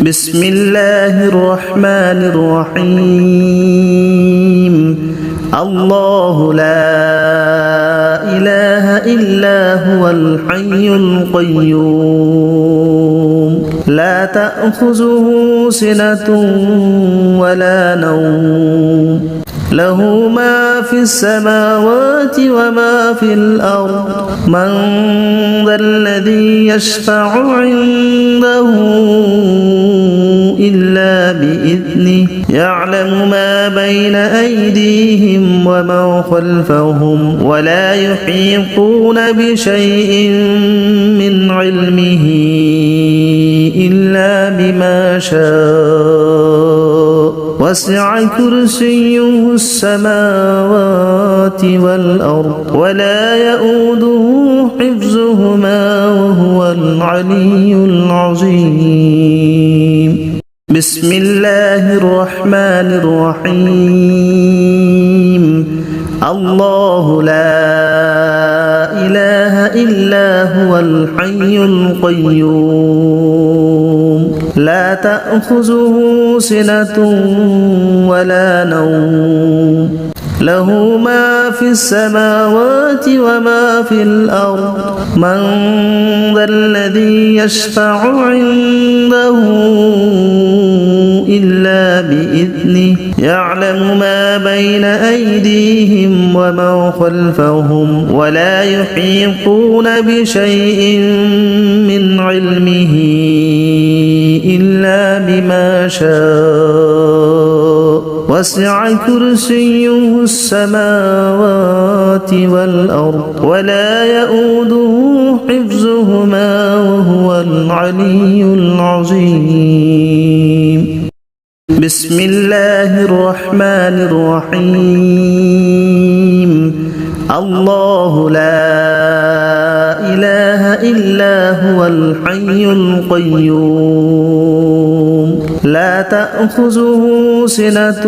بسم الله الرحمن الرحيم الله لا إله إلا هو الحي القيوم لا تأخذه سنة ولا نوم له ما في السماوات وما في الأرض من ذا الذي يشفع عنده إلا بإذنه يعلم ما بين أيديهم وما خلفهم ولا يحيطون بشيء من علمه إلا بما شاء وسع كرسيه السماوات والأرض ولا يؤوده حفظهما وهو العلي العظيم بسم الله الرحمن الرحيم الله لا إله إلا هو الحي القيوم لا تأخذه سنة ولا نوم له ما في السماوات وما في الأرض من ذا الذي يشفع عنده إلا بإذنه يعلم ما بين أيديهم وما خلفهم ولا يحيطون بشيء من علمه إلا بما شاء وسع كرسيه السماوات والأرض ولا يؤوده حفظهما وهو العلي العظيم بسم الله الرحمن الرحيم الله لا إله إلا هو الحي القيوم لا تأخذه سنة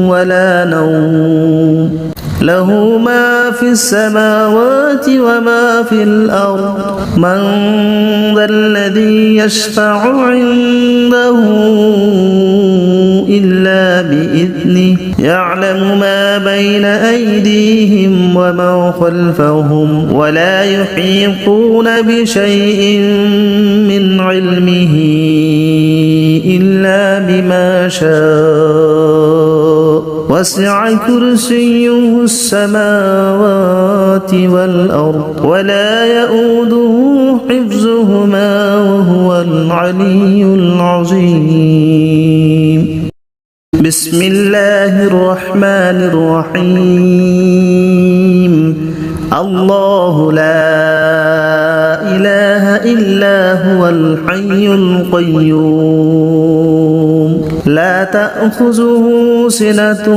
ولا نوم له ما في السماوات وما في الأرض من ذا الذي يشفع عنده إلا بإذنه يعلم ما بين أيديهم وما خلفهم ولا يحيطون بشيء من علمه إلا بما شاء وسع كرسيه السماوات والأرض ولا يؤوده حفظهما وهو العلي العظيم بسم الله الرحمن الرحيم الله لا إله إلا هو الحي القيوم لا تأخذه سنة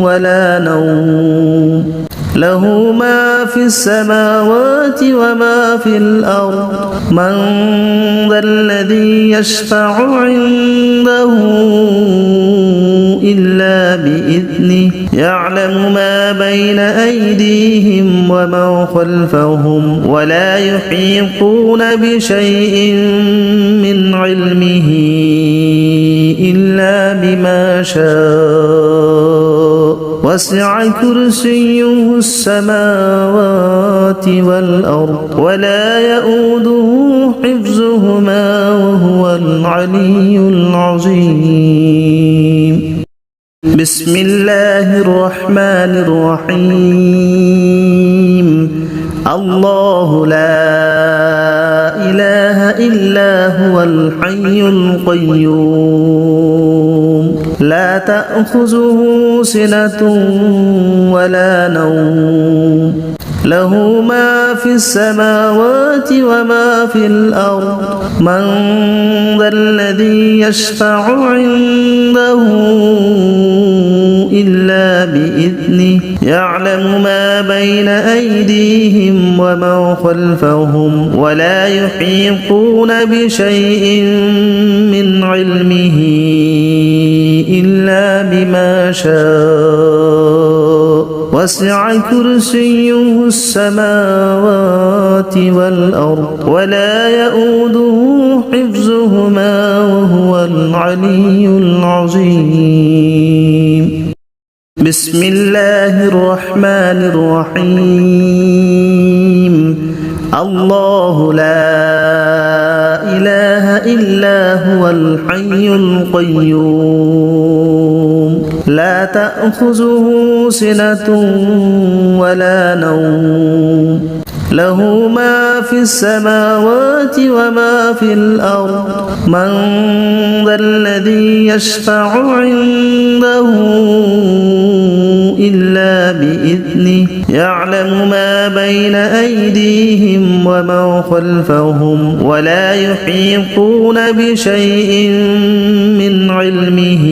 ولا نوم له ما في السماوات وما في الأرض من ذا الذي يشفع عنده إلا بإذنه يعلم ما بين أيديهم وما خلفهم ولا يحيطون بشيء من علمه إلا بما شاء وسع كرسيه السماوات والأرض ولا يؤوده حفظهما وهو العلي العظيم بسم الله الرحمن الرحيم الله لا إله إلا هو الحي القيوم لا تأخذه سنة ولا نوم له ما في السماوات وما في الأرض من ذا الذي يشفع عنده إلا بإذنه يعلم ما بين أيديهم وما خلفهم ولا يحيطون بشيء من علمه إلا بما شاء وسع كرسيه السماوات والأرض ولا يؤوده حفظهما العلي العظيم بسم الله الرحمن الرحيم الله لا إله إلا هو الحي القيوم لا تأخذه سنة ولا نوم له ما في السماوات وما في الأرض من ذا الذي يشفع عنده إلا بإذنه يعلم ما بين أيديهم وما خلفهم ولا يحيطون بشيء من علمه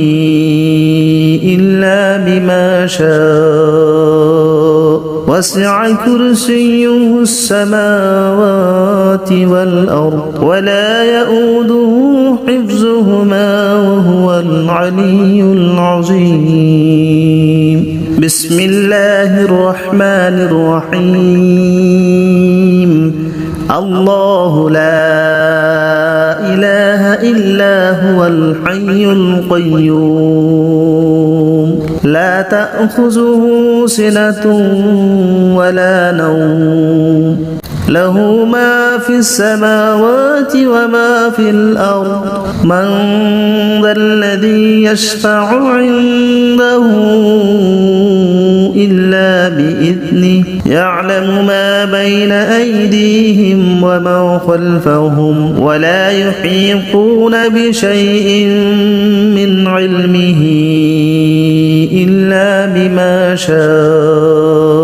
إلا بما شاء وسع كرسيه السماوات والأرض ولا يؤوده حفظهما وهو العلي العظيم بسم الله الرحمن الرحيم الله لا إله إلا هو الحي القيوم لا تأخذه سنة ولا نوم له ما في السماوات وما في الأرض من ذا الذي يشفع عنده إلا بإذنه يعلم ما بين أيديهم وما خلفهم ولا يحيطون بشيء من علمه إلا بما شاء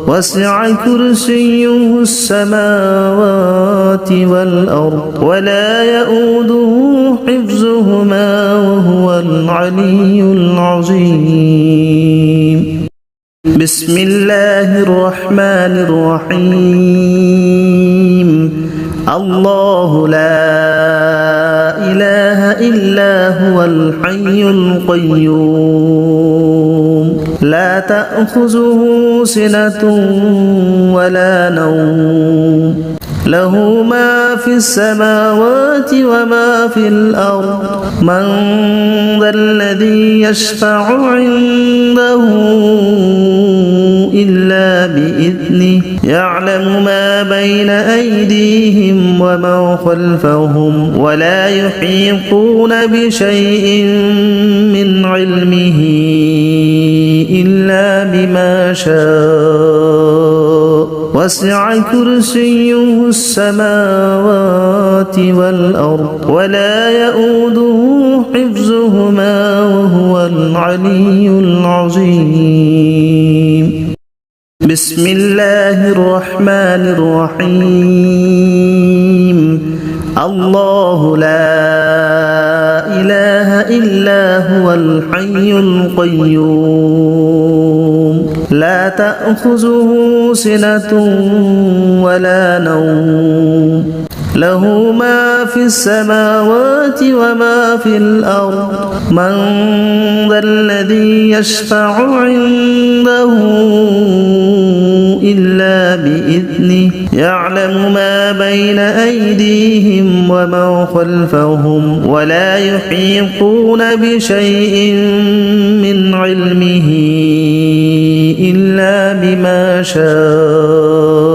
وسع كرسيه السماوات والأرض ولا يؤوده حفظهما وهو العلي العظيم بسم الله الرحمن الرحيم الله لا إله إلا هو الحي القيوم لا تأخذه سنة ولا نوم له ما في السماوات وما في الأرض من ذا الذي يشفع عنده إلا بإذنه يعلم ما بين أيديهم وما خلفهم ولا يحيطون بشيء من علمه إلا بما شاء وسع كرسيه السماوات والأرض ولا يؤوده حفظهما وهو العلي العظيم بسم الله الرحمن الرحيم الله لا إله إلا هو الحي القيوم لا تأخذه سنة ولا نوم له ما في السماوات وما في الأرض من ذا الذي يشفع عنده إلا بإذنه يعلم ما بين أيديهم وما خلفهم ولا يحيطون بشيء من علمه إلا بما شاء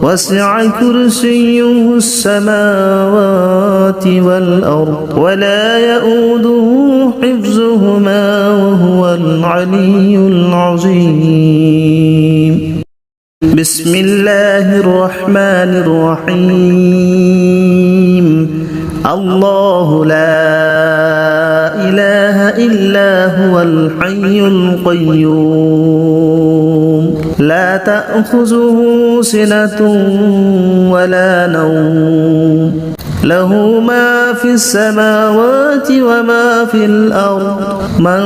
وسع كرسيه السماوات والأرض ولا يؤوده حفظهما وهو العلي العظيم بسم الله الرحمن الرحيم الله لا إله إلا هو الحي القيوم لا تأخذه سنة ولا نوم له ما في السماوات وما في الأرض من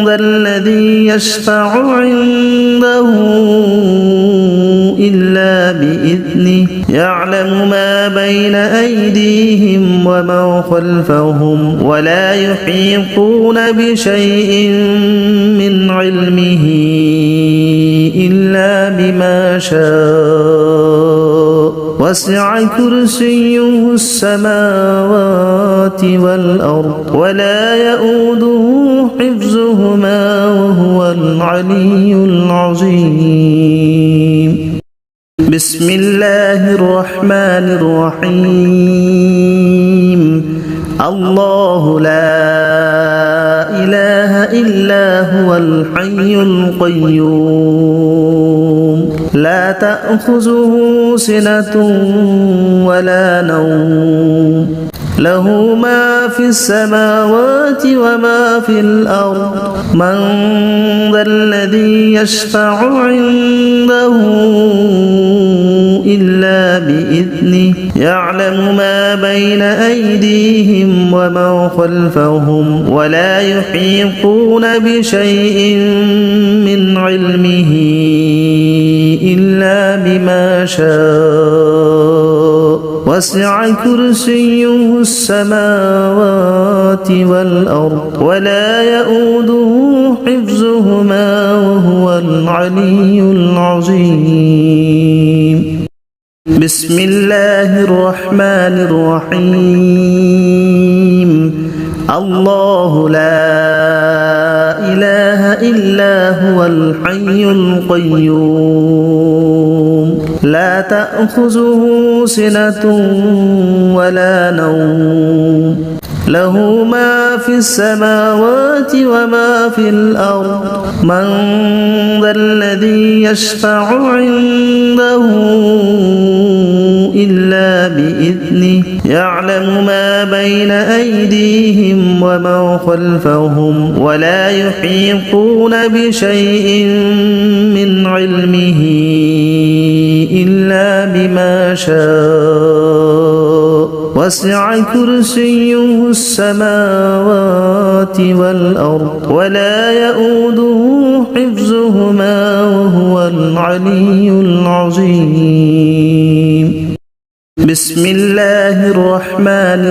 ذا الذي يشفع عنده إلا بإذنه يعلم ما بين أيديهم وما خلفهم ولا يحيطون بشيء من علمه إلا بما شاء وسع كرسيه السماوات والأرض ولا يؤوده حفظهما وهو العلي العظيم. بسم الله الرحمن الرحيم. الله لا إله إلا هو الحي القيوم لا تأخذه سنة ولا نوم له ما في السماوات وما في الأرض من ذا الذي يشفع عنده إلا بإذنه يعلم ما بين أيديهم وما خلفهم ولا يحيطون بشيء من علمه إلا بما شاء وسع كرسيه السماوات والأرض ولا يؤوده حفظهما وهو العلي العظيم. بسم الله الرحمن الرحيم. الله لا إله إلا هو الحي القيوم لا تأخذه سنة ولا نوم له ما في السماوات وما في الأرض من ذا الذي يشفع عنده إلا بإذنه يعلم ما بين أيديهم وما خلفهم ولا يحيطون بشيء من علمه إلا بما شاء وسع كرسيه السماوات والأرض ولا يؤوده حفظهما وهو العلي العظيم. بسم الله الرحمن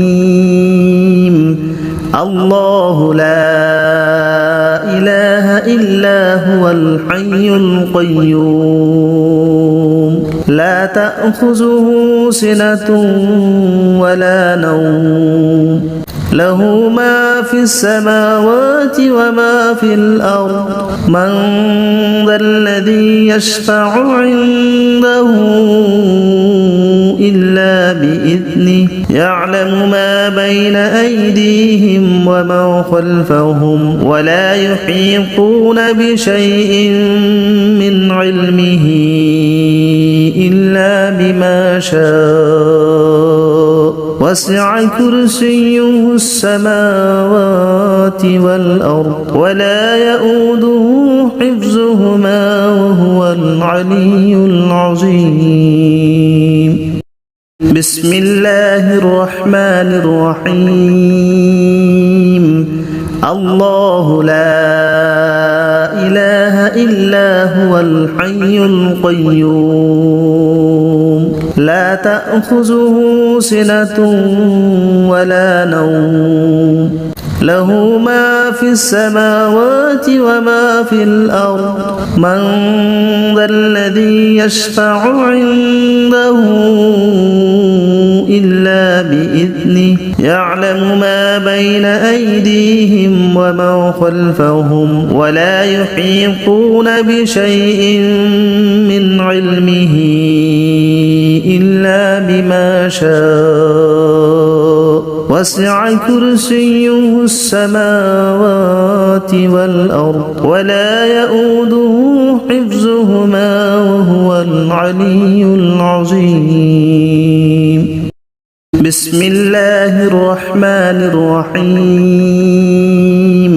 الرحيم. الله لا إله إلا هو الحي القيوم لا تأخذه سنة ولا نوم له ما في السماوات وما في الأرض من ذا الذي يشفع عنده إلا بإذنه يعلم ما بين أيديهم وما خلفهم ولا يحيطون بشيء من علمه إلا بما شاء وسع كرسيه السماوات والأرض ولا يؤوده حفظهما وهو العلي العظيم. بسم الله الرحمن الرحيم. الله لا إله إلا هو الحي القيوم لا تأخذه سنة ولا نوم له ما في السماوات وما في الأرض من ذا الذي يشفع عنده إلا بإذنه يعلم ما بين أيديهم وما خلفهم ولا يحيطون بشيء من علمه إلا بما شاء وسع كرسيه السماوات والأرض ولا يؤوده حفظهما وهو العلي العظيم. بسم الله الرحمن الرحيم.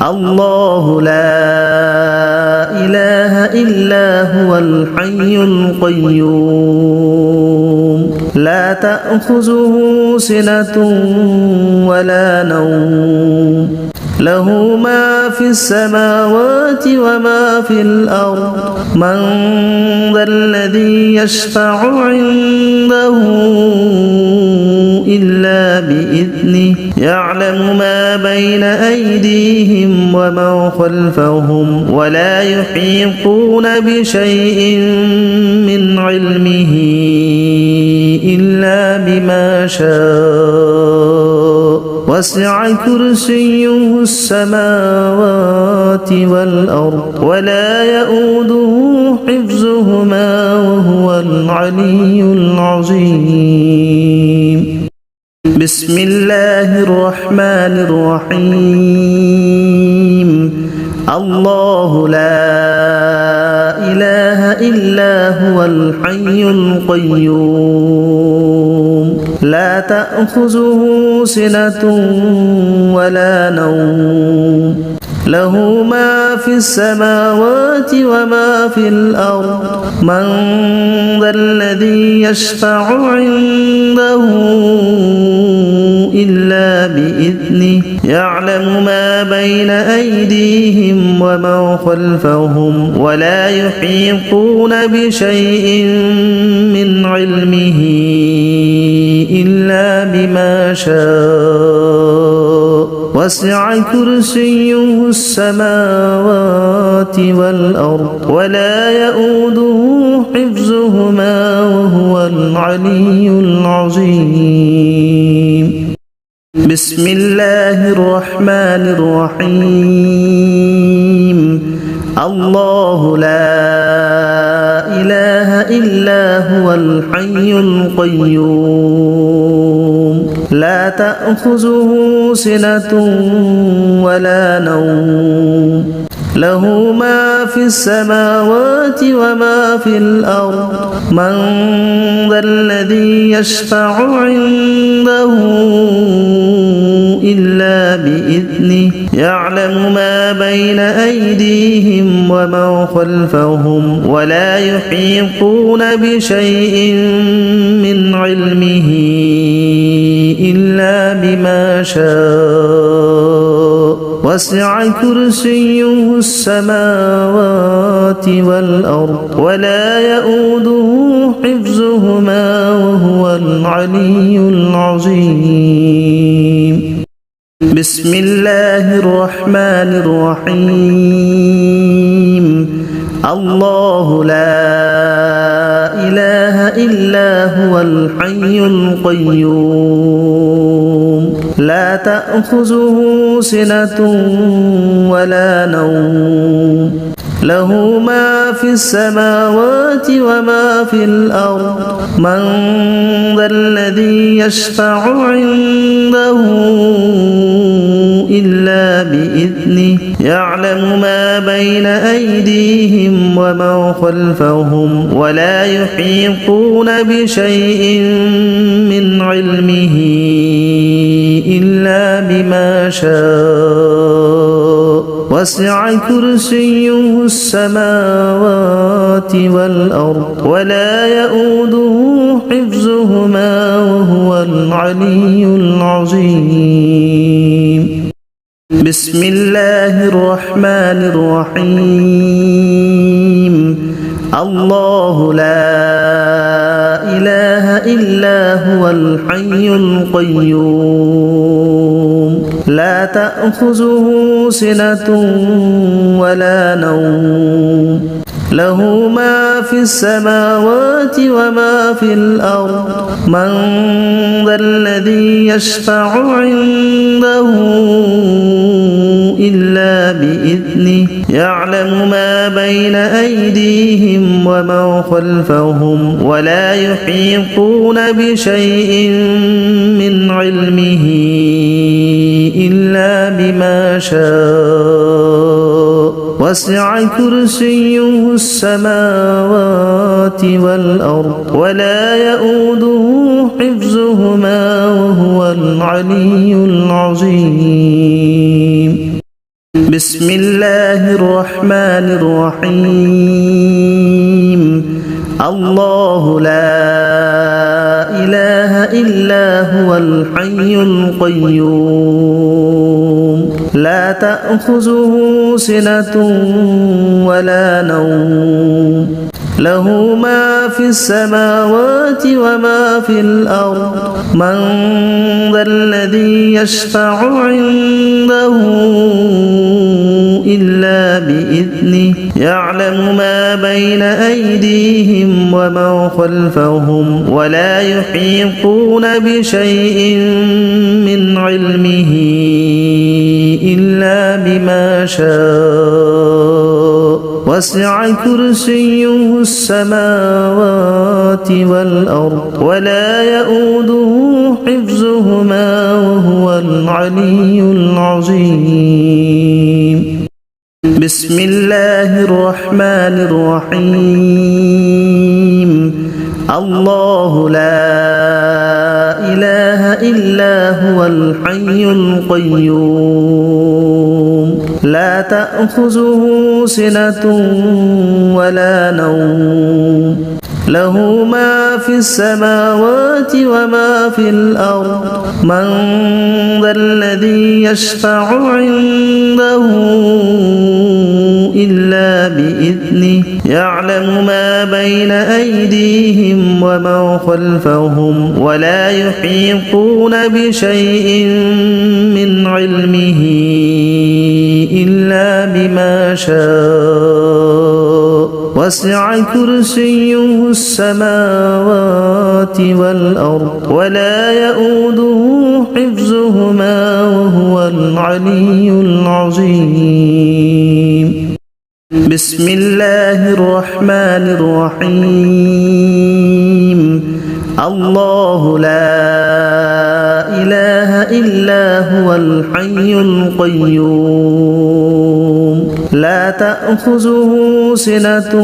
الله لا إله إلا هو الحي القيوم لا تأخذه سنة ولا نوم له ما في السماوات وما في الأرض من ذا الذي يشفع عنده إلا بإذنه يعلم ما بين أيديهم وما خلفهم ولا يحيطون بشيء من علمه إلا بما شاء وسع كرسيه السماوات والأرض ولا يؤوده حفظهما وهو العلي العظيم بسم الله الرحمن الرحيم الله لا إله إلا هو الحي القيوم لا تأخذه سنة ولا نوم له ما في السماوات وما في الأرض من ذا الذي يشفع عنده إلا بإذنه يعلم ما بين أيديهم وما خلفهم ولا يحيطون بشيء من علمه إلا بما شاء وسع كرسيه السماوات والأرض ولا يؤوده حفظهما وهو العلي العظيم بسم الله الرحمن الرحيم الله لا إله إلا هو الحي القيوم لا تأخذه سنة ولا نوم له ما في السماوات وما في الأرض من ذا الذي يشفع عنده إلا بإذنه يعلم ما بين أيديهم وما خلفهم ولا يحيطون بشيء من علمه إلا بما شاء وسع كرسيه السماوات والأرض ولا يؤوده حفظهما وهو العلي العظيم بسم الله الرحمن الرحيم الله لا إله إلا هو الحي القيوم لا تأخذه سنة ولا نوم له ما في السماوات وما في الأرض من ذا الذي يشفع عنده إلا بإذنه يعلم ما بين أيديهم وما خلفهم ولا يحيطون بشيء من علمه إلا بما شاء وسع كرسيه السماوات والأرض ولا يؤوده حفظهما وهو العلي العظيم بسم الله الرحمن الرحيم الله لا إله إلا هو الحي القيوم لا تأخذه سنة ولا نوم له ما في السماوات وما في الأرض من ذا الذي يشفع عنده إلا بإذنه يعلم ما بين أيديهم وما خلفهم ولا يحيطون بشيء من علمه إلا بما شاء وسع كرسيه السماوات والأرض ولا يؤوده حفظهما وهو العلي العظيم بسم الله الرحمن الرحيم الله لا إله إلا هو الحي القيوم لا تأخذه سنة ولا نوم له ما في السماوات وما في الأرض من ذا الذي يشفع عنده إلا بإذنه يعلم ما بين أيديهم وما خلفهم ولا يحيطون بشيء من علمه إلا بما شاء وسع كرسيه السماوات والأرض ولا يؤوده حفظهما وهو العلي العظيم. بسم الله الرحمن الرحيم. الله لا إله إلا هو الحي القيوم لا تأخذه سنة ولا نوم له ما في السماوات وما في الأرض من ذا الذي يشفع عنده إلا بإذنه يعلم ما بين أيديهم وما خلفهم ولا يحيطون بشيء من علمه إلا بما شاء وسع كرسيه السماوات والأرض ولا يؤوده حفظهما وهو العلي العظيم. بسم الله الرحمن الرحيم. الله لا إله إلا هو الحي القيوم لا تأخذه سنة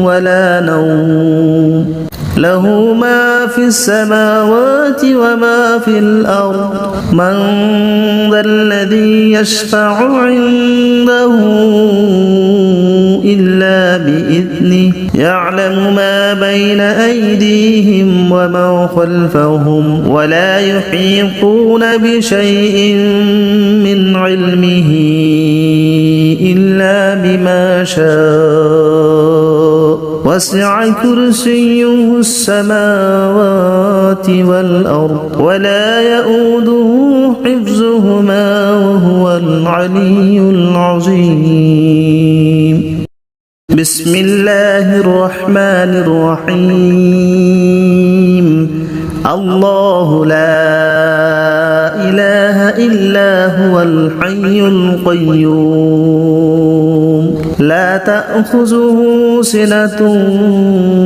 ولا نوم له ما في السماوات وما في الأرض من ذا الذي يشفع عنده إلا بإذنه يعلم ما بين أيديهم وما خلفهم ولا يحيطون بشيء من علمه إلا بما شاء وسع كرسيه السماوات والأرض ولا يؤوده حفظهما وهو العلي العظيم. بسم الله الرحمن الرحيم. الله لا إله إلا هو الحي القيوم لا تأخذه سنة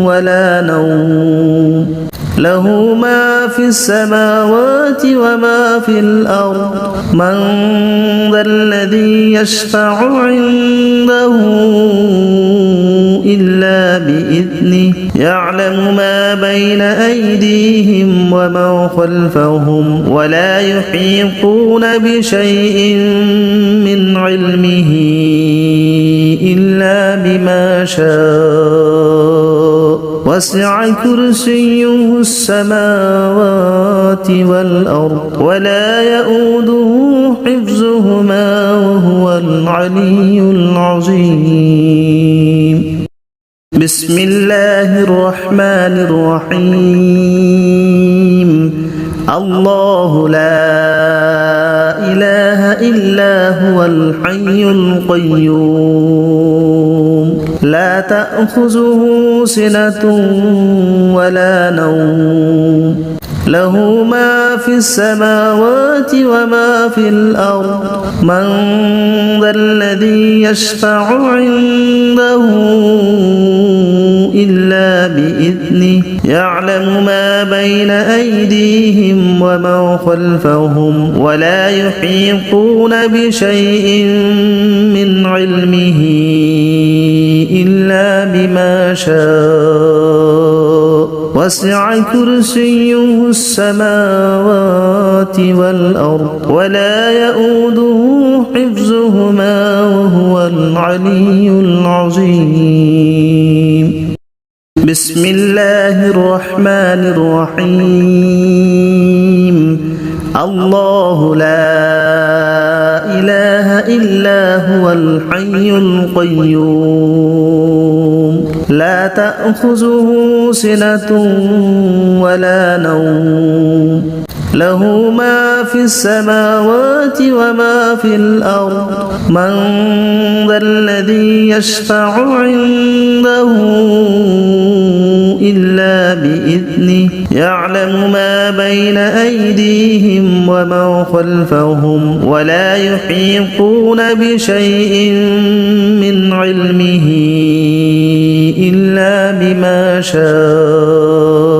ولا نوم له ما في السماوات وما في الأرض من ذا الذي يشفع عنده إلا بإذنه يعلم ما بين أيديهم وما خلفهم ولا يحيطون بشيء من علمه إلا بما شاء وسع كرسيه السماوات والأرض ولا يؤوده حفظهما وهو العلي العظيم. بسم الله الرحمن الرحيم. الله لا إله إلا هو الحي القيوم لا تأخذه سنة ولا نوم له ما في السماوات وما في الأرض من ذا الذي يشفع عنده إلا بإذنه يعلم ما بين أيديهم وما خلفهم ولا يحيطون بشيء من علمه إلا بما شاء وسع كرسيه السماوات والأرض ولا يؤوده حفظهما وهو العلي العظيم. بسم الله الرحمن الرحيم. الله لا إله إلا هو الحي القيوم لا تأخذه سنة ولا نوم له ما في السماوات وما في الأرض من ذا الذي يشفع عنده إلا بإذنه يعلم ما بين أيديهم وما خلفهم ولا يحيطون بشيء من علمه إلا بما شاء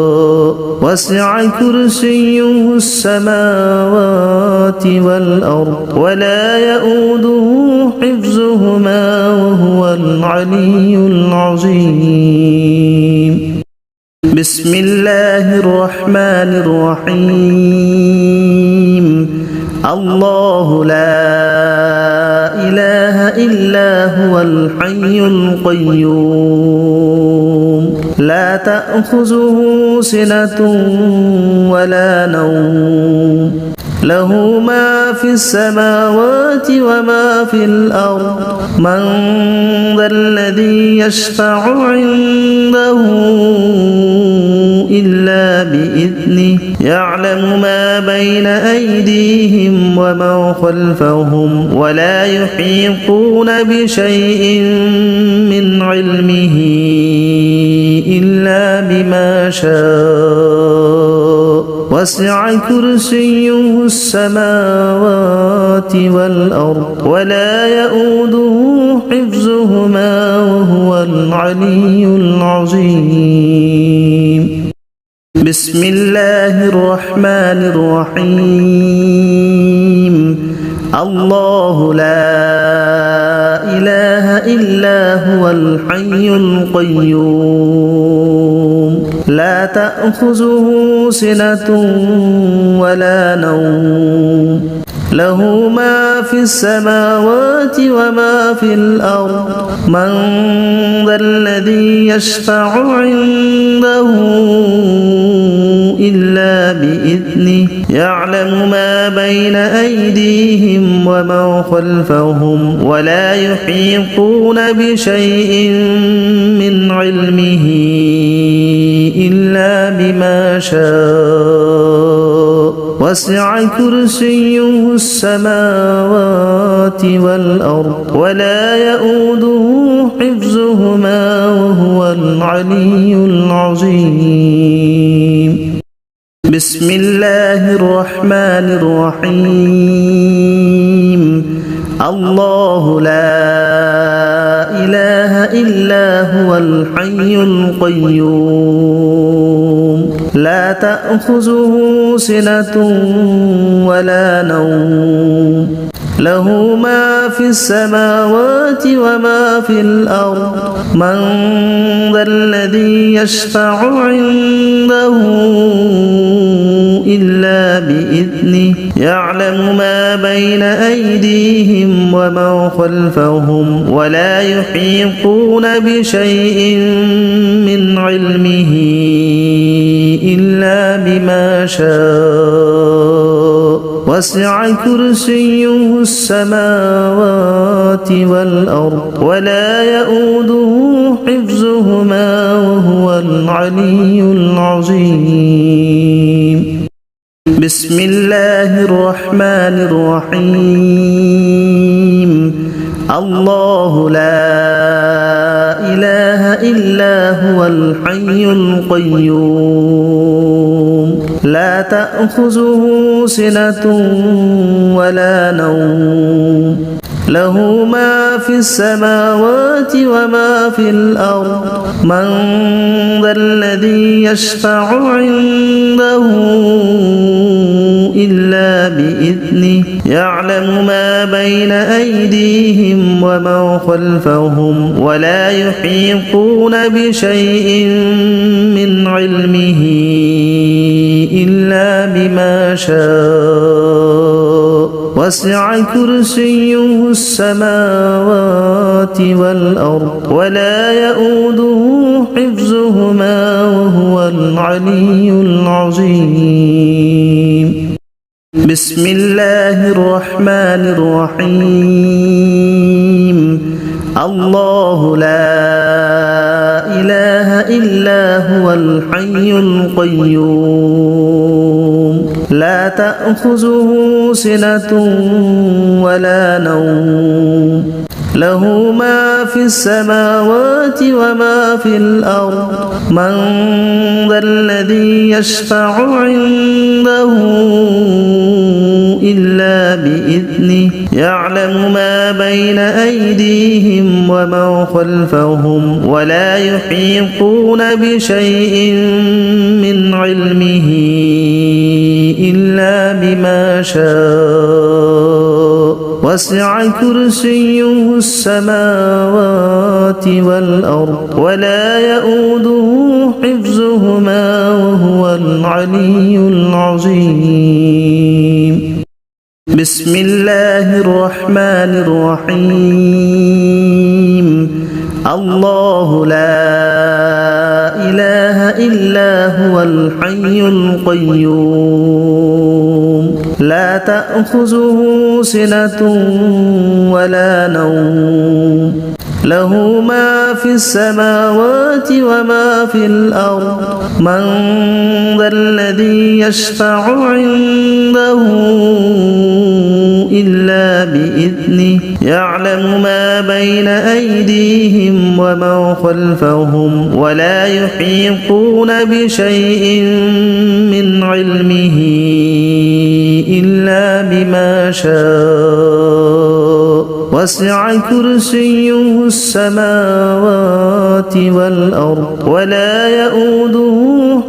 وسع كرسيه السماوات والأرض ولا يؤوده حفظهما وهو العلي العظيم بسم الله الرحمن الرحيم الله لا إله إلا هو الحي القيوم لا تأخذه سنة ولا نوم له ما في السماوات وما في الأرض من ذا الذي يشفع عنده إلا بإذنه يعلم ما بين أيديهم وما خلفهم ولا يحيطون بشيء من علمه إلا بما شاء وسع كرسيه السماوات والأرض ولا يؤوده حفظهما وهو العلي العظيم بسم الله الرحمن الرحيم الله لا إله إلا هو الحي القيوم لا تأخذه سنة ولا نوم له ما في السماوات وما في الأرض من ذا الذي يشفع عنده إلا بإذنه يعلم ما بين أيديهم وما خلفهم ولا يحيطون بشيء من علمه إلا بما شاء وسع كرسيه السماوات والأرض ولا يؤوده حفظهما وهو العلي العظيم بسم الله الرحمن الرحيم الله لا إله إلا هو الحي القيوم لا تأخذه سنة ولا نوم له ما في السماوات وما في الأرض من ذا الذي يشفع عنده إلا بإذنه يعلم ما بين أيديهم وما خلفهم ولا يحيطون بشيء من علمه إلا بما شاء وسع كرسيه السماوات والأرض ولا يؤوده حفظهما وهو العلي العظيم بسم الله الرحمن الرحيم الله لا إله إلا هو الحي القيوم لا تأخذه سنة ولا نوم له ما في السماوات وما في الأرض من ذا الذي يشفع عنده إلا بإذنه يعلم ما بين أيديهم وما خلفهم ولا يحيطون بشيء من علمه إلا بما شاء وسع كرسيه السماوات والأرض ولا يؤوده حفظهما وهو العلي العظيم بسم الله الرحمن الرحيم الله لا إله إلا هو الحي القيوم لا تأخذه سنة ولا نوم له ما في السماوات وما في الأرض من ذا الذي يشفع عنده إلا بإذنه يعلم ما بين أيديهم وما خلفهم ولا يحيطون بشيء من علمه إلا بما شاء وسع كرسيه السماوات والأرض ولا يؤوده حفظهما وهو العلي العظيم بسم الله الرحمن الرحيم الله لا إله إلا هو الحي القيوم لا تأخذه سنة ولا نوم له ما في السماوات وما في الأرض من ذا الذي يشفع عنده إلا بإذنه يعلم ما بين أيديهم وما خلفهم ولا يحيطون بشيء من علمه إلا بما شاء وسع كرسيه السماوات والأرض ولا يؤوده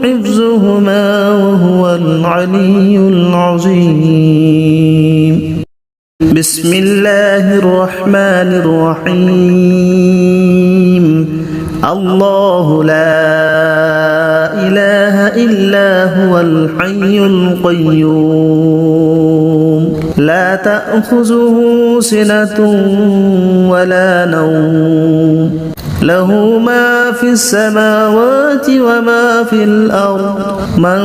حفظهما وهو العلي العظيم بسم الله الرحمن الرحيم الله لا إله إلا هو الحي القيوم لا تأخذه سنة ولا نوم له ما في السماوات وما في الأرض من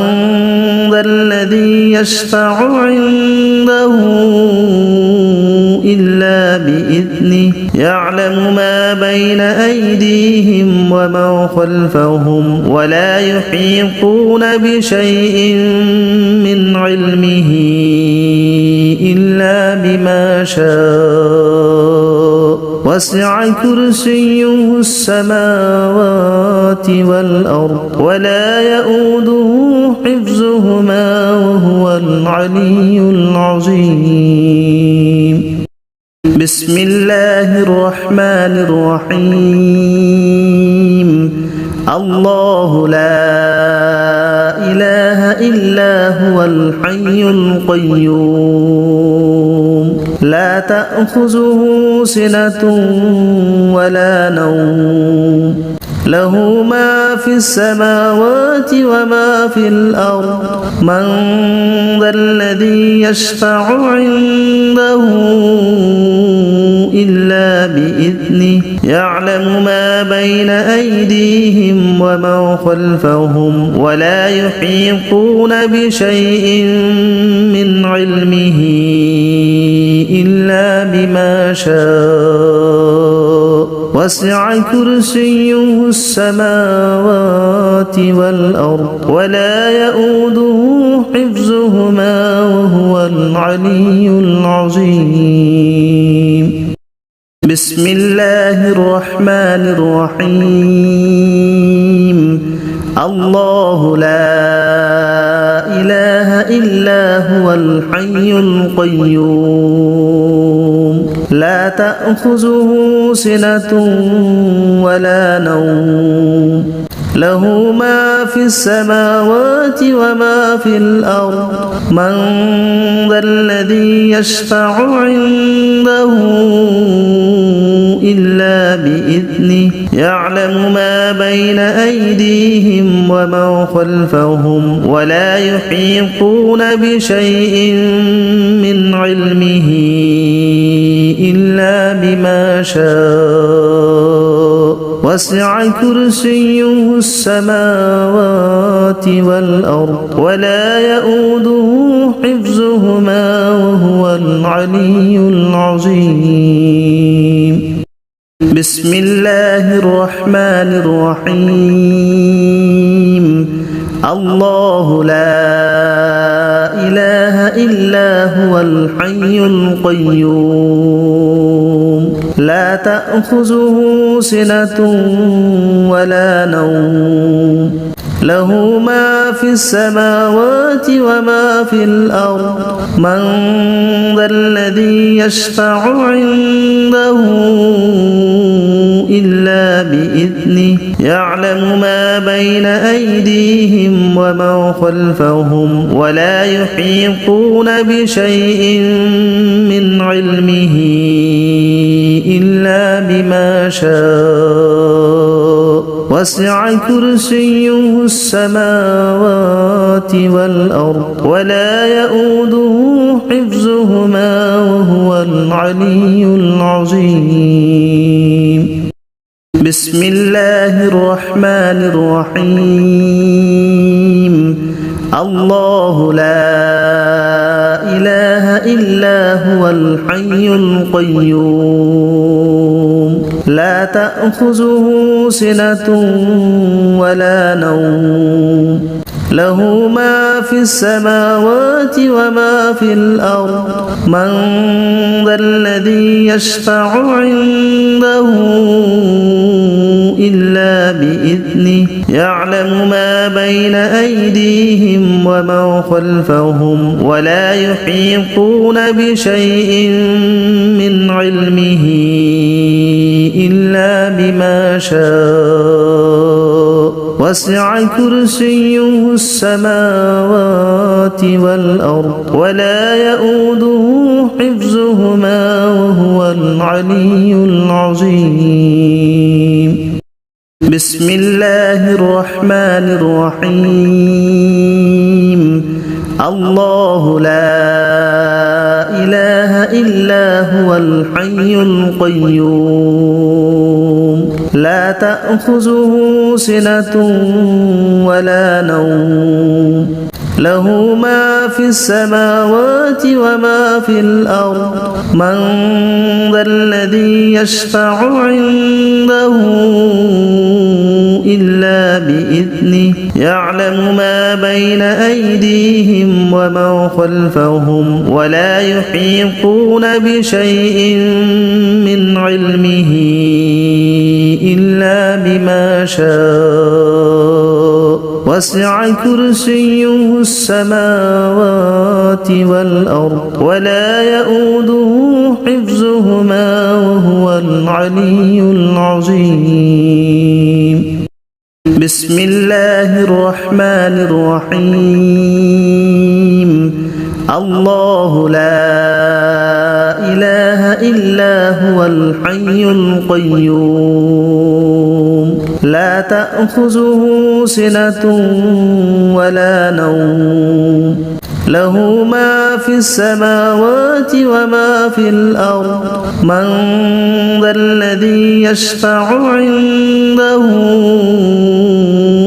ذا الذي يشفع عنده إلا بإذنه يعلم ما بين أيديهم وما خلفهم ولا يحيطون بشيء من علمه إلا بما شاء وسع كرسيه السماوات والأرض ولا يؤوده حفظهما وهو العلي العظيم بسم الله الرحمن الرحيم الله لا إله إلا هو الحي القيوم لا تأخذه سنة ولا نوم له ما في السماوات وما في الأرض من ذا الذي يشفع عنده إلا بإذنه يعلم ما بين أيديهم وما خلفهم ولا يحيطون بشيء من علمه إلا بما شاء وسع كرسيه السماوات والأرض ولا يؤوده حفظهما وهو العلي العظيم بسم الله الرحمن الرحيم الله لا إله إلا هو الحي القيوم لا تأخذه سنة ولا نوم له ما في السماوات وما في الأرض من ذا الذي يشفع عنده إلا بإذنه يعلم ما بين أيديهم وما خلفهم ولا يحيطون بشيء من علمه إلا بما شاء وسع كرسيه السماوات والأرض ولا يؤوده حفظهما وهو العلي العظيم بسم الله الرحمن الرحيم الله لا إله إلا هو الحي القيوم لا تأخذه سنة ولا نوم له ما في السماوات وما في الأرض من ذا الذي يشفع عنده إلا بإذنه يعلم ما بين أيديهم وما خلفهم ولا يحيطون بشيء من علمه إلا بما شاء وسع كرسيه السماوات والأرض ولا يؤوده حفظهما وهو العلي العظيم بسم الله الرحمن الرحيم الله لا إله إلا هو الحي القيوم لا تأخذه سنة ولا نوم له ما في السماوات وما في الأرض من ذا الذي يشفع عنده إلا بإذنه يعلم ما بين أيديهم وما خلفهم ولا يحيطون بشيء من علمه إلا بما شاء وسع كرسيه السماوات والأرض ولا يؤوده حفظهما وهو العلي العظيم بسم الله الرحمن الرحيم الله لا إله إلا هو الحي القيوم لا تأخذه سنة ولا نوم له ما في السماوات وما في الأرض من ذا الذي يشفع عنده إلا بإذنه يعلم ما بين أيديهم وما خلفهم ولا يحيطون بشيء من علمه إلا بما شاء وسع كرسيه السماوات والأرض ولا يؤوده حفظهما وهو العلي العظيم بسم الله الرحمن الرحيم الله لا إله إلا هو الحي القيوم لا تأخذه سنة ولا نوم له ما في السماوات وما في الأرض من ذا الذي يشفع عنده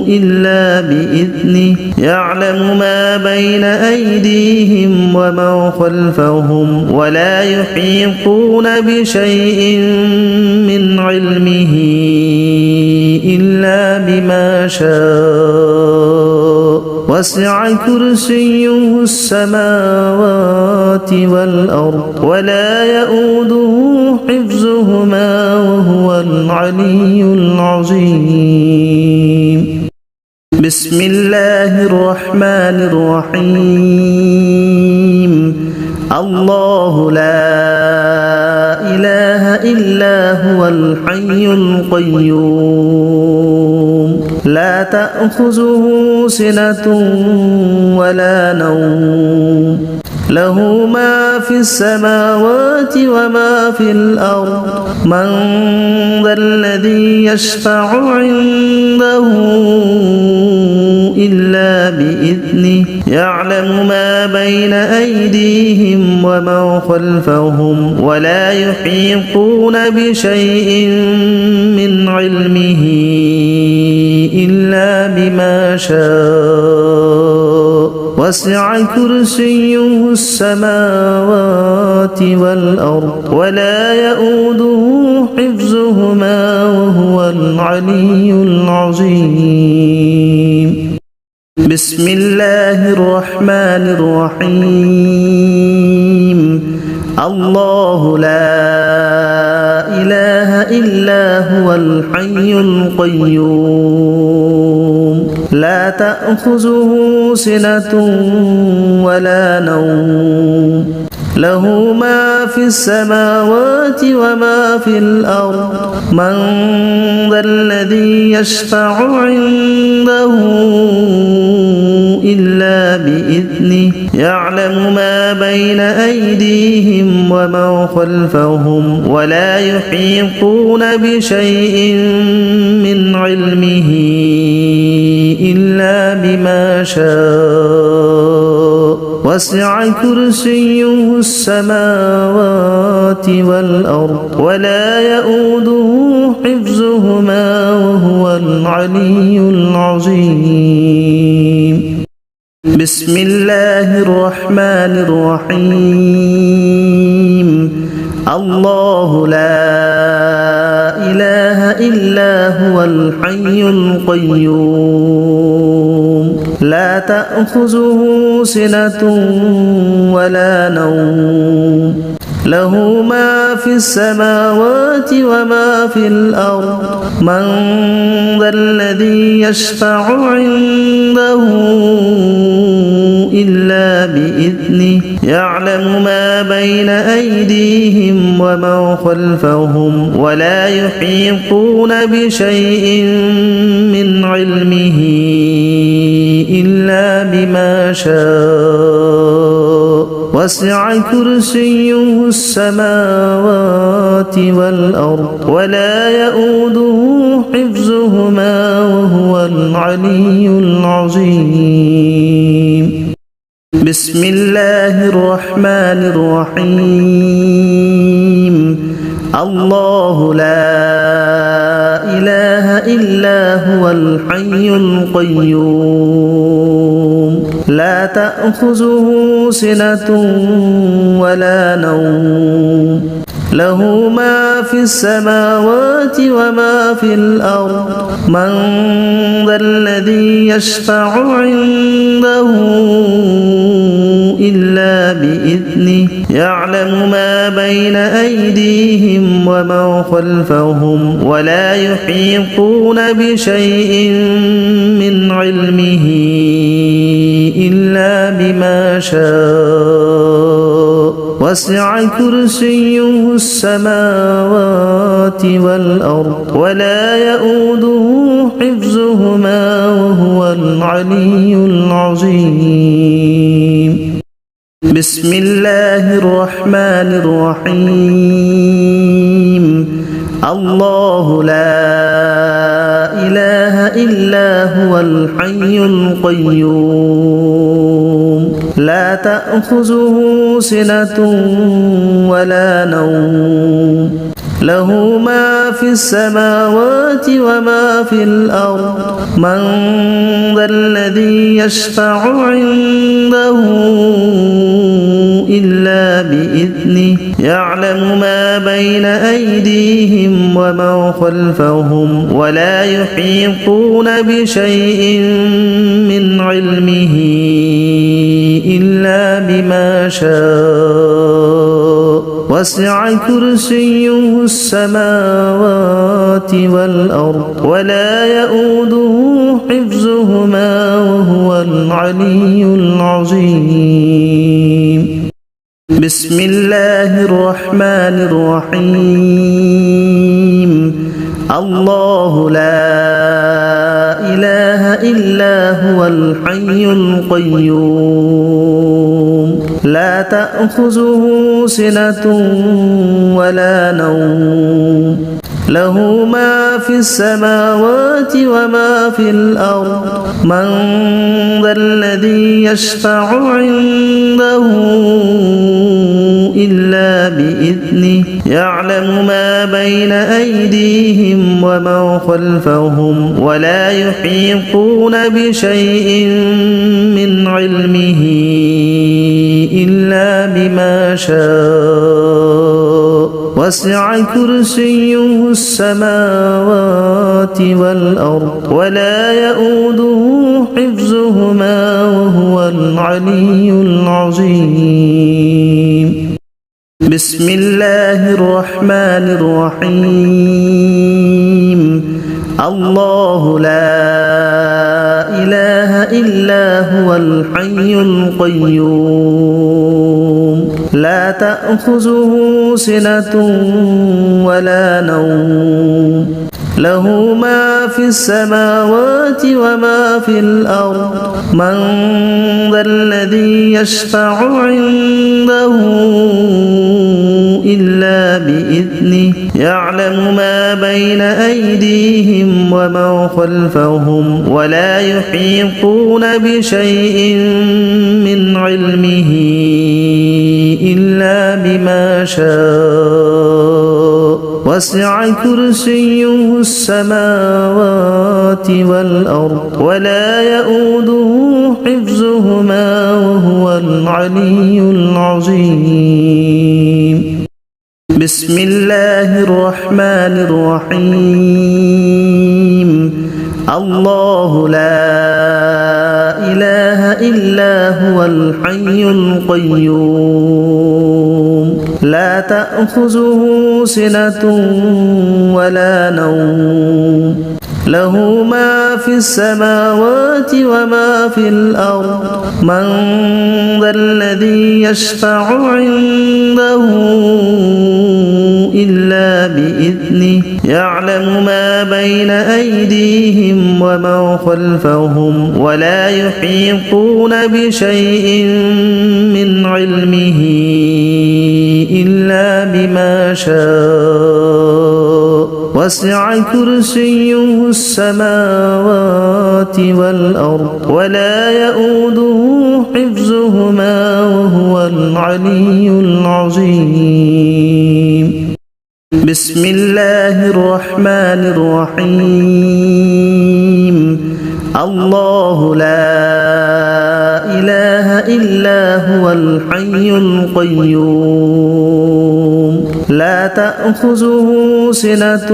إلا بإذنه يعلم ما بين أيديهم وما خلفهم ولا يحيطون بشيء من علمه إلا بما شاء وسع كرسيه السماوات والأرض ولا يؤوده حفظهما وهو العلي العظيم بسم الله الرحمن الرحيم الله لا إله إلا هو الحي القيوم لا تأخذه سنة ولا نوم له ما في السماوات وما في الأرض من ذا الذي يشفع عنده إلا بإذنه يعلم ما بين أيديهم وما خلفهم ولا يحيطون بشيء من علمه إلا بما شاء وسع كرسيه السماوات والأرض ولا يؤوده حفظهما وهو العلي العظيم بسم الله الرحمن الرحيم الله لا إله إلا هو الحي القيوم لا تأخذه سنة ولا نوم له ما في السماوات وما في الأرض من ذا الذي يشفع عنده إلا بإذنه يعلم ما بين أيديهم وما خلفهم ولا يحيطون بشيء من علمه إلا بما شاء وسع كرسيه السماوات والأرض ولا يؤوده حفظهما وهو العلي العظيم بسم الله الرحمن الرحيم الله لا إله إلا هو الحي القيوم لا تأخذه سنة ولا نوم له ما في السماوات وما في الأرض من ذا الذي يشفع عنده إلا بإذنه يعلم ما بين أيديهم وما خلفهم ولا يحيطون بشيء من علمه إلا بما شاء وسع كرسيه السماوات والأرض ولا يؤوده حفظهما وهو العلي العظيم بسم الله الرحمن الرحيم الله لا إله إلا هو الحي القيوم لا تأخذه سنة ولا نوم له ما في السماوات وما في الأرض من ذا الذي يشفع عنده إلا بإذنه يعلم ما بين أيديهم وما خلفهم ولا يحيطون بشيء من علمه إلا بما شاء وسع كرسيه السماوات والأرض ولا يؤوده حفظهما وهو العلي العظيم بسم الله الرحمن الرحيم الله لا إله إلا هو الحي القيوم لا تأخذه سنة ولا نوم له ما في السماوات وما في الأرض من ذا الذي يشفع عنده إلا بإذنه يعلم ما بين أيديهم وما خلفهم ولا يحيطون بشيء من علمه إلا بما شاء وسع كرسيه السماوات والأرض ولا يؤوده حفظهما وهو العلي العظيم بسم الله الرحمن الرحيم الله لا إله إلا هو الحي القيوم لا تأخذه سنة ولا نوم له ما في السماوات وما في الأرض من ذا الذي يشفع عنده إلا بإذنه يعلم ما بين أيديهم وما خلفهم ولا يحيطون بشيء من علمه إلا بما شاء وسع كرسيه السماوات والأرض ولا يؤوده حفظهما وهو العلي العظيم. بسم الله الرحمن الرحيم. الله لا إله إلا هو الحي القيوم لا تأخذه سنة ولا نوم له ما في السماوات وما في الأرض من ذا الذي يشفع عنده إلا بإذنه يعلم ما بين أيديهم وما خلفهم ولا يحيطون بشيء من علمه إلا بما شاء وسع كرسيه السماوات والأرض ولا يؤوده حفظهما وهو العلي العظيم. بسم الله الرحمن الرحيم. الله لا إله إلا هو الحي القيوم لا تأخذه سنة ولا نوم له ما في السماوات وما في الأرض من ذا الذي يشفع عنده إلا بإذنه يعلم ما بين أيديهم وما خلفهم ولا يحيطون بشيء من علمه إلا بما شاء وسع كرسيه السماوات والأرض ولا يؤوده حفظهما وهو العلي العظيم. بسم الله الرحمن الرحيم. الله لا إله إلا هو الحي القيوم لا تأخذه سنة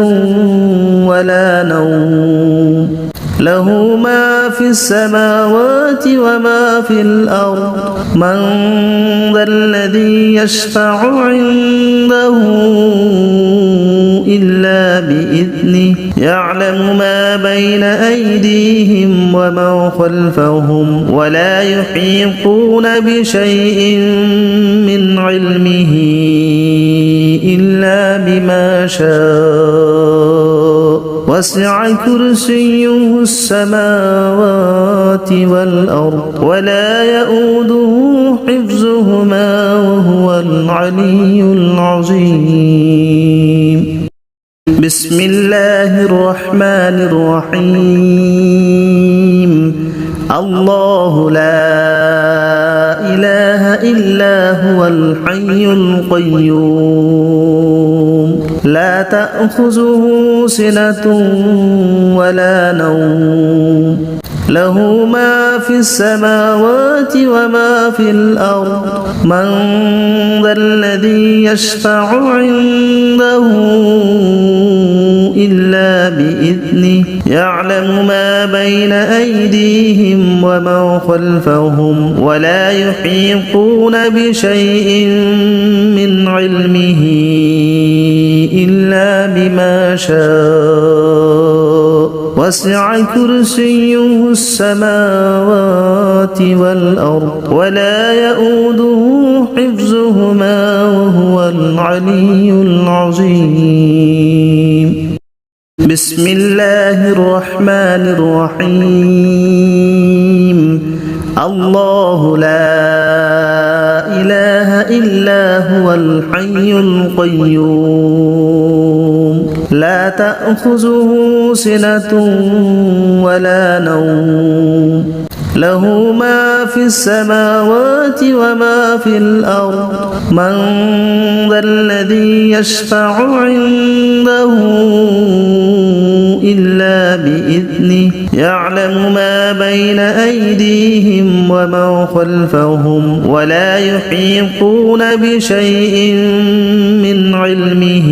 ولا نوم له ما في السماوات وما في الأرض من ذا الذي يشفع عنده إلا بإذنه يعلم ما بين أيديهم وما خلفهم ولا يحيطون بشيء من علمه إلا بما شاء وسع كرسيه السماوات والأرض ولا يؤوده حفظهما وهو العلي العظيم. بسم الله الرحمن الرحيم. الله لا إله إلا هو الحي القيوم لا تأخذه سنة ولا نوم له ما في السماوات وما في الأرض من ذا الذي يشفع عنده إلا بإذنه يعلم ما بين أيديهم وما خلفهم ولا يحيطون بشيء من علمه إلا بما شاء وسع كرسيه السماوات والأرض ولا يؤوده حفظهما وهو العلي العظيم. بسم الله الرحمن الرحيم. الله لا إله إلا هو الحي القيوم لا تأخذه سنة ولا نوم له ما في السماوات وما في الأرض من ذا الذي يشفع عنده إلا بإذنه يعلم ما بين أيديهم وما خلفهم ولا يحيطون بشيء من علمه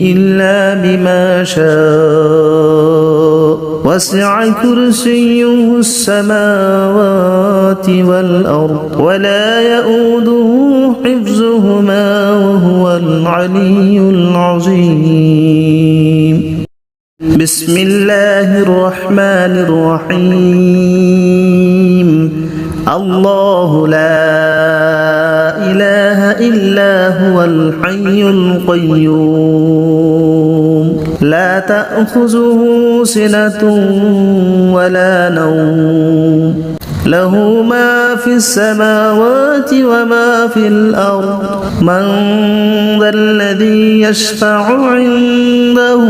إلا بما شاء وسع كرسيه السماوات والأرض ولا يؤوده حفظهما وهو العلي العظيم. بسم الله الرحمن الرحيم. الله لا إله إلا هو الحي القيوم لا تأخذه سنة ولا نوم له ما في السماوات وما في الأرض من ذا الذي يشفع عنده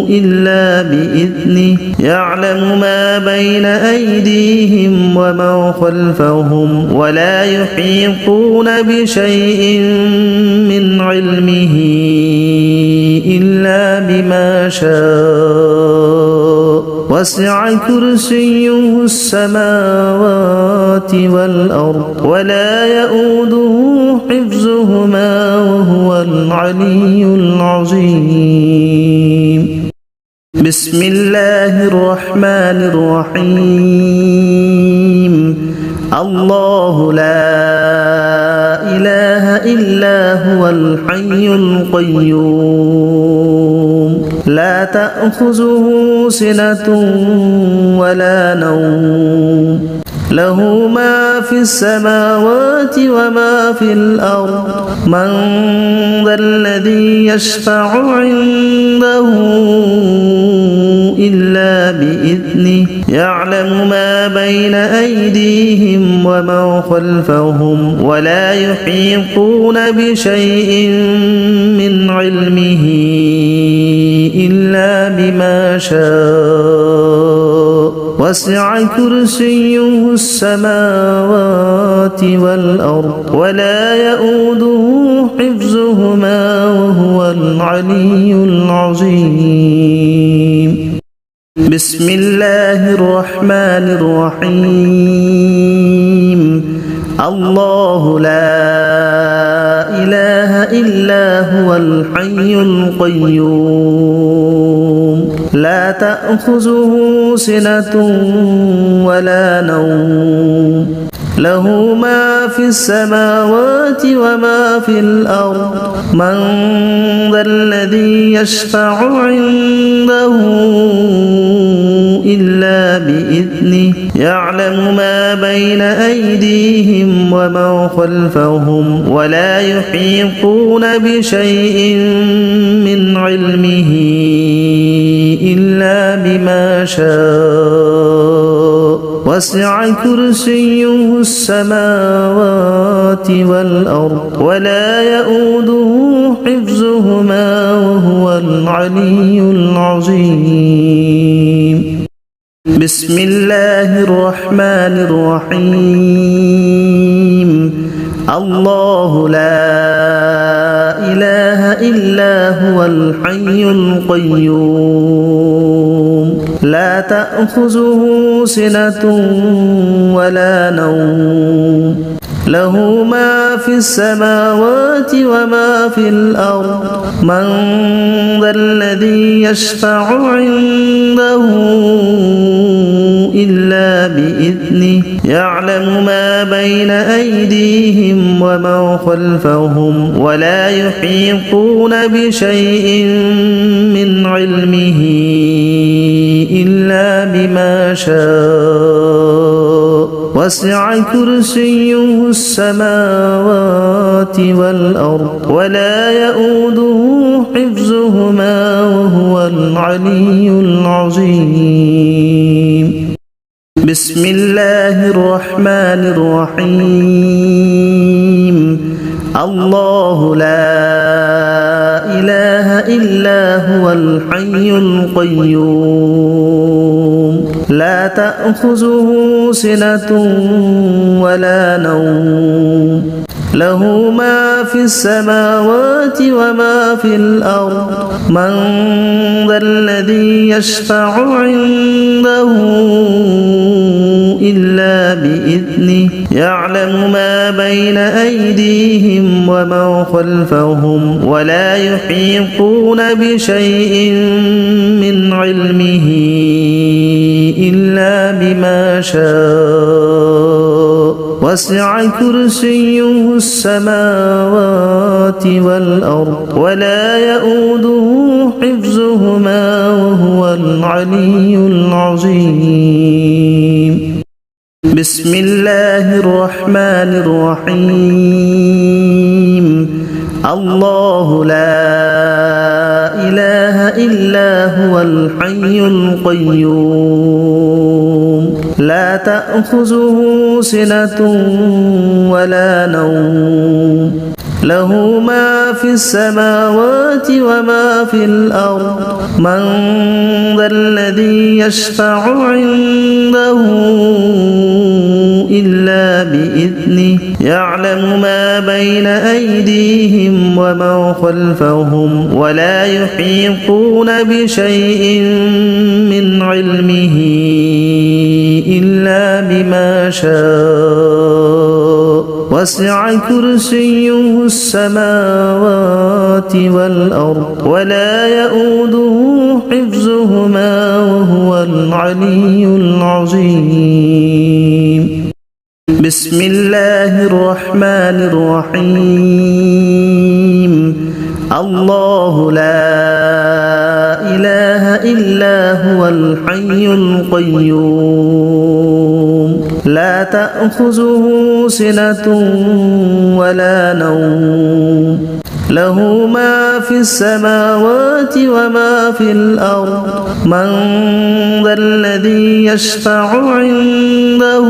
إلا بإذنه يعلم ما بين أيديهم وما خلفهم ولا يحيطون بشيء من علمه إلا بما شاء وسع كرسيه السماوات والأرض ولا يؤوده حفظهما وهو العلي العظيم. بسم الله الرحمن الرحيم. الله لا إله إلا هو الحي القيوم لا تأخذه سنة ولا نوم له ما في السماوات وما في الأرض من ذا الذي يشفع عنده إلا بإذنه يعلم ما بين أيديهم وما خلفهم ولا يحيطون بشيء من علمه إلا بما شاء وسع كرسيه السماوات والأرض ولا يؤوده حفظهما وهو العلي العظيم. بسم الله الرحمن الرحيم. الله لا إله إلا هو الحي القيوم لا تأخذه سنة ولا نوم له ما في السماوات وما في الأرض من ذا الذي يشفع عنده إلا بإذنه يعلم ما بين أيديهم وما خلفهم ولا يحيطون بشيء من علمه إلا بما شاء وسع كرسيه السماوات والأرض ولا يؤوده حفظهما وهو العلي العظيم. بسم الله الرحمن الرحيم. الله لا إله إلا هو الحي القيوم لا تأخذه سنة ولا نوم له ما في السماوات وما في الأرض من ذا الذي يشفع عنده إلا بإذنه يعلم ما بين أيديهم وما خلفهم ولا يحيطون بشيء من علمه إلا بما شاء وسع كرسيه السماوات والأرض ولا يؤوده حفظهما وهو العلي العظيم. بسم الله الرحمن الرحيم. الله لا إله إلا هو الحي القيوم لا تأخذه سنة ولا نوم له ما في السماوات وما في الأرض من ذا الذي يشفع عنده إلا بإذنه يعلم ما بين أيديهم وما خلفهم ولا يحيطون بشيء من علمه إلا بما شاء وسع كرسيه السماوات والأرض ولا يؤوده حفظهما وهو العلي العظيم بسم الله الرحمن الرحيم الله لا إله إلا هو الحي القيوم لا تأخذه سنة ولا نوم له ما في السماوات وما في الأرض من ذا الذي يشفع عنده إلا بإذنه يعلم ما بين أيديهم وما خلفهم ولا يحيطون بشيء من علمه إلا بما شاء وسع كرسيه السماوات والأرض ولا يؤوده حفظهما وهو العلي العظيم بسم الله الرحمن الرحيم الله لا إله إلا هو الحي القيوم لا تأخذه سنة ولا نوم له ما في السماوات وما في الأرض من ذا الذي يشفع عنده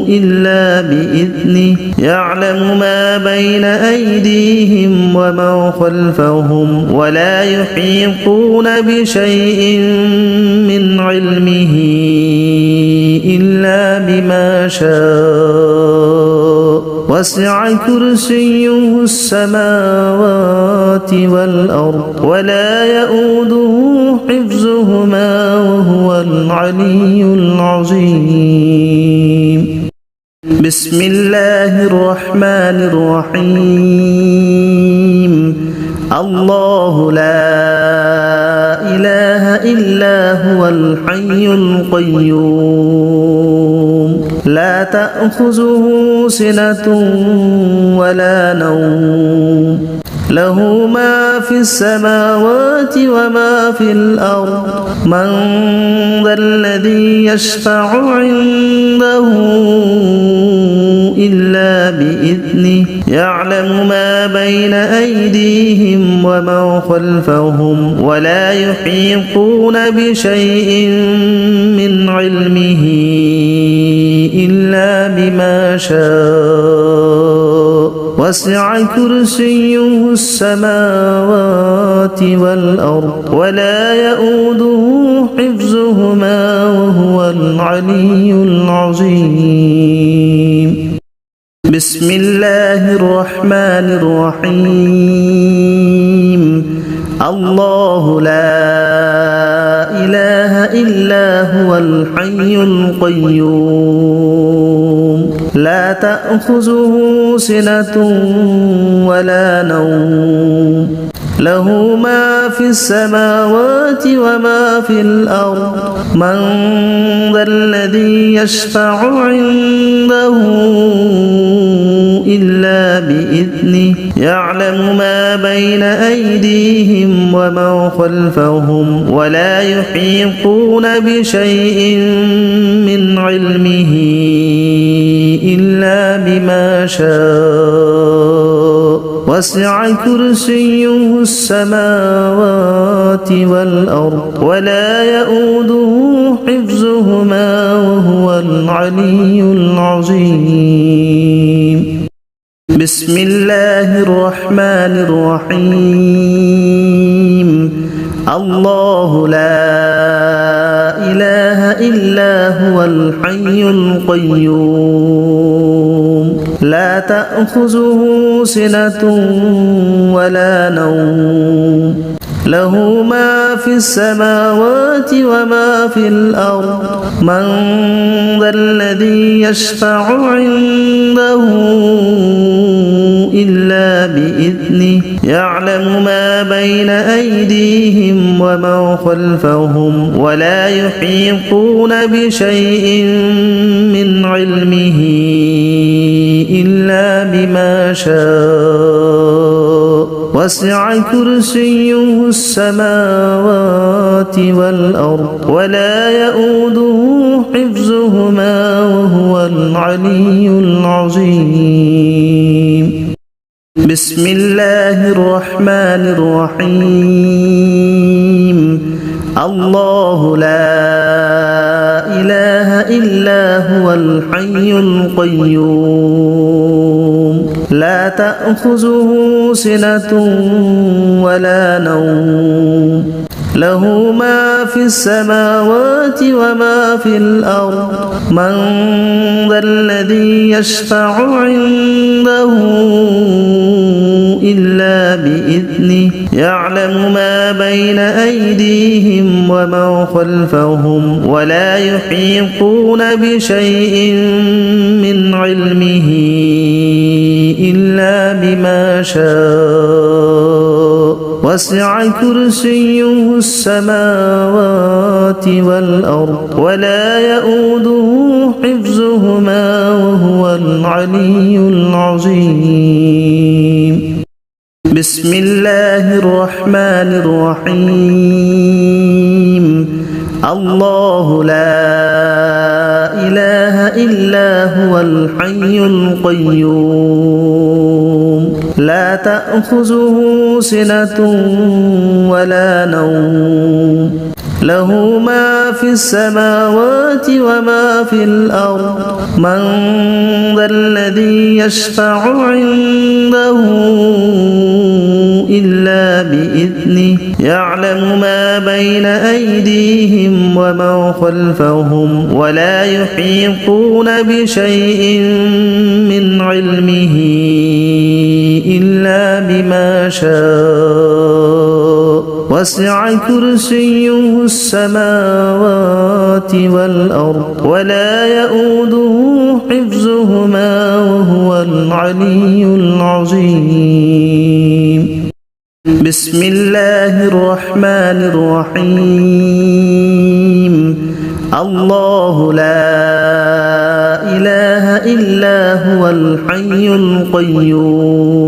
إلا بإذنه يعلم ما بين أيديهم وما خلفهم ولا يحيطون بشيء من علمه إلا بما شاء وسع كرسيه السماوات والأرض ولا يؤوده حفظهما وهو العلي العظيم بسم الله الرحمن الرحيم الله لا إله إلا هو الحي القيوم لا تأخذه سنة ولا نوم له ما في السماوات وما في الأرض من ذا الذي يشفع عنده إلا بإذنه يعلم ما بين أيديهم وما خلفهم ولا يحيطون بشيء من علمه إلا بما شاء وسع كرسيه السماوات والأرض ولا يؤوده حفظهما وهو العلي العظيم بسم الله الرحمن الرحيم الله لا إله إلا هو الحي القيوم لا تأخذه سنة ولا نوم له ما في السماوات وما في الأرض من ذا الذي يشفع عنده إلا بإذنه يعلم ما بين أيديهم وما خلفهم ولا يحيطون بشيء من علمه إلا بما شاء وسع كرسيه السماوات والأرض ولا يؤوده حفظهما وهو العلي العظيم بسم الله الرحمن الرحيم الله لا إله إلا هو الحي القيوم لا تأخذه سنة ولا نوم له ما في السماوات وما في الأرض من ذا الذي يشفع عنده إلا بإذنه يعلم ما بين أيديهم وما خلفهم ولا يحيطون بشيء من علمه إلا بما شاء وسع كرسيه السماوات والأرض ولا يؤوده حفظهما وهو العلي العظيم بسم الله الرحمن الرحيم الله لا إله إلا هو الحي القيوم لا تأخذه سنة ولا نوم له ما في السماوات وما في الأرض من ذا الذي يشفع عنده إلا بإذنه يعلم ما بين أيديهم وما خلفهم ولا يحيطون بشيء من علمه إلا بما شاء وسع كرسيه السماوات والأرض ولا يؤوده حفظهما وهو العلي العظيم بسم الله الرحمن الرحيم الله لا إله إلا هو الحي القيوم لا تأخذه سنة ولا نوم له ما في السماوات وما في الأرض من ذا الذي يشفع عنده إلا بإذنه يعلم ما بين أيديهم وما خلفهم ولا يحيطون بشيء من علمه إلا بما شاء وسع كرسيه السماوات والأرض ولا يؤوده حفظهما وهو العلي العظيم بسم الله الرحمن الرحيم الله لا إله إلا هو الحي القيوم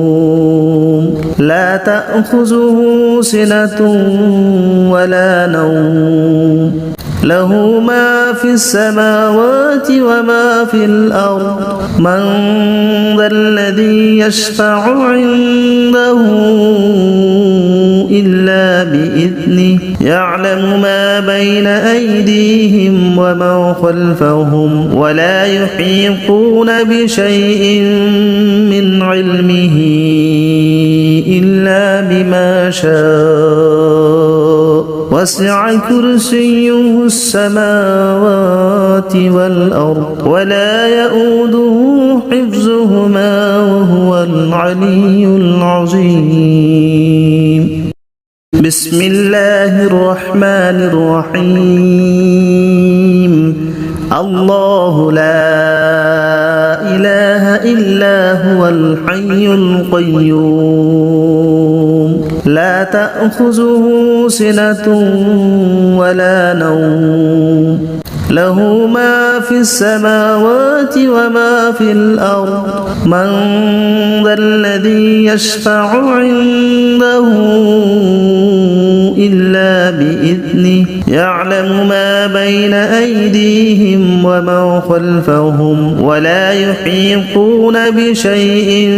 لا تأخذه سنة ولا نوم له ما في السماوات وما في الأرض من ذا الذي يشفع عنده إلا بإذنه يعلم ما بين أيديهم وما خلفهم ولا يحيطون بشيء من علمه إلا بما شاء وسع كرسيه السماوات والأرض ولا يؤوده حفظهما وهو العلي العظيم بسم الله الرحمن الرحيم الله لا إله إلا هو الحي القيوم لا تأخذه سنة ولا نوم له ما في السماوات وما في الأرض من ذا الذي يشفع عنده إلا بإذنه يعلم ما بين أيديهم وما خلفهم ولا يحيطون بشيء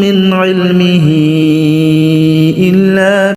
من علمه إلا